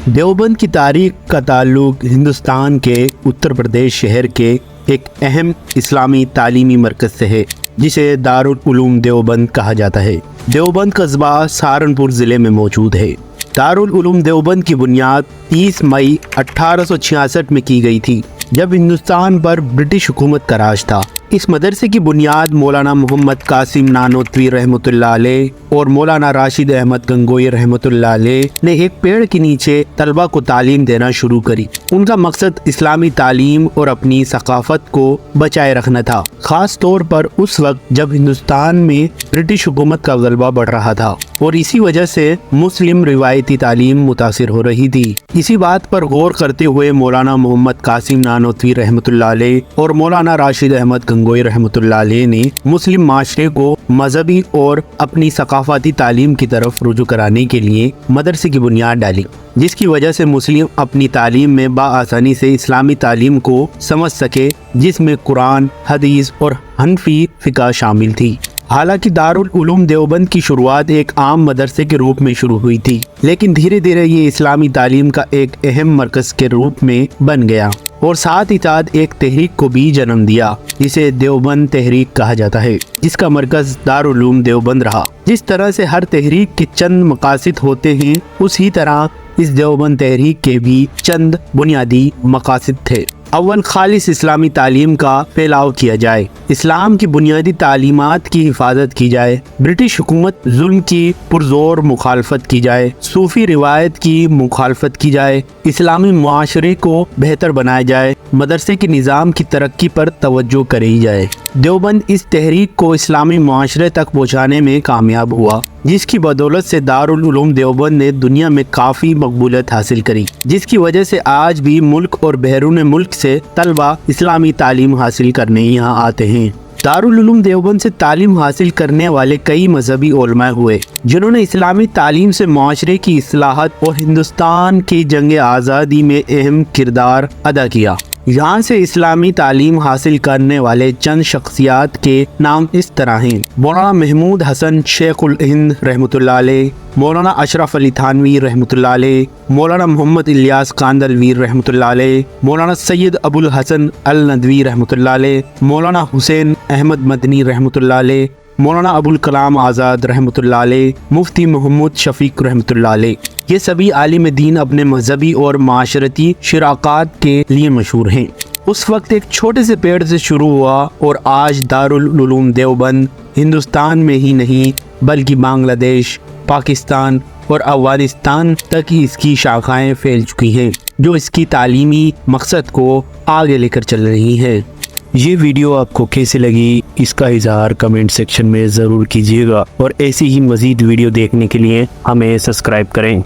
دیوبند کی تاریخ کا تعلق ہندوستان کے اتر پردیش شہر کے ایک اہم اسلامی تعلیمی مرکز سے ہے جسے دارالعلوم دیوبند کہا جاتا ہے۔ دیوبند قصبہ سہارنپور ضلع میں موجود ہے۔ دارالعلوم دیوبند کی بنیاد 30 مئی 1866 میں کی گئی تھی جب ہندوستان پر برٹش حکومت کا راج تھا۔ اس مدرسے کی بنیاد مولانا محمد قاسم نانوتوی رحمۃ اللہ علیہ اور مولانا راشد احمد گنگوئی رحمۃ اللہ علیہ نے ایک پیڑ کے نیچے طلبہ کو تعلیم دینا شروع کری۔ ان کا مقصد اسلامی تعلیم اور اپنی ثقافت کو بچائے رکھنا تھا، خاص طور پر اس وقت جب ہندوستان میں برٹش حکومت کا غلبہ بڑھ رہا تھا اور اسی وجہ سے مسلم روایتی تعلیم متاثر ہو رہی تھی۔ اسی بات پر غور کرتے ہوئے مولانا محمد قاسم نانوتوی رحمۃ اللہ علیہ اور مولانا راشد احمد گنگوئی رحمۃ اللہ علیہ نے مسلم معاشرے کو مذہبی اور اپنی ثقافتی تعلیم کی طرف رجوع کرانے کے لیے مدرسے کی بنیاد ڈالی، جس کی وجہ سے مسلم اپنی تعلیم میں بآسانی سے اسلامی تعلیم کو سمجھ سکے، جس میں قرآن، حدیث اور حنفی فقہ شامل تھی۔ حالانکہ دارالعلوم دیوبند کی شروعات ایک عام مدرسے کے روپ میں شروع ہوئی تھی، لیکن دھیرے دھیرے یہ اسلامی تعلیم کا ایک اہم مرکز کے روپ میں بن گیا اور ساتھ ہی ساتھ ایک تحریک کو بھی جنم دیا جسے دیوبند تحریک کہا جاتا ہے، جس کا مرکز دارالعلوم دیوبند رہا۔ جس طرح سے ہر تحریک کے چند مقاصد ہوتے ہیں، اسی طرح اس دیوبند تحریک کے بھی چند بنیادی مقاصد تھے۔ اول، خالص اسلامی تعلیم کا پھیلاؤ کیا جائے، اسلام کی بنیادی تعلیمات کی حفاظت کی جائے، برٹش حکومت ظلم کی پرزور مخالفت کی جائے، صوفی روایت کی مخالفت کی جائے، اسلامی معاشرے کو بہتر بنایا جائے، مدرسے کے نظام کی ترقی پر توجہ کری جائے۔ دیوبند اس تحریک کو اسلامی معاشرے تک پہنچانے میں کامیاب ہوا، جس کی بدولت سے دارالعلوم دیوبند نے دنیا میں کافی مقبولیت حاصل کری، جس کی وجہ سے آج بھی ملک اور بیرون ملک سے طلبہ اسلامی تعلیم حاصل کرنے یہاں آتے ہیں۔ دارالعلوم دیوبند سے تعلیم حاصل کرنے والے کئی مذہبی علماء ہوئے جنہوں نے اسلامی تعلیم سے معاشرے کی اصلاحات اور ہندوستان کی جنگ آزادی میں اہم کردار ادا کیا۔ یہاں سے اسلامی تعلیم حاصل کرنے والے چند شخصیات کے نام اس طرح ہیں: مولانا محمود حسن شیخ الہند رحمۃ اللہ علیہ، مولانا اشرف علی تھانوی رحمۃ اللہ علیہ، مولانا محمد الیاس کاندلوی رحمۃ اللہ علیہ، مولانا سید ابو الحسن الندوی رحمۃ اللہ علیہ، مولانا حسین احمد مدنی رحمۃ اللہ علیہ، مولانا ابو الکلام آزاد رحمۃ اللہ علیہ، مفتی محمد شفیق رحمۃ اللہ علیہ۔ یہ سبھی عالم دین اپنے مذہبی اور معاشرتی شراکات کے لیے مشہور ہیں۔ اس وقت ایک چھوٹے سے پیڑ سے شروع ہوا اور آج دارالعلوم دیوبند ہندوستان میں ہی نہیں بلکہ بنگلہ دیش، پاکستان اور افغانستان تک اس کی شاخائیں پھیل چکی ہیں، جو اس کی تعلیمی مقصد کو آگے لے کر چل رہی ہیں۔ یہ ویڈیو آپ کو کیسے لگی اس کا اظہار کمنٹ سیکشن میں ضرور کیجیے گا، اور ایسی ہی مزید ویڈیو دیکھنے کے لیے ہمیں سبسکرائب کریں۔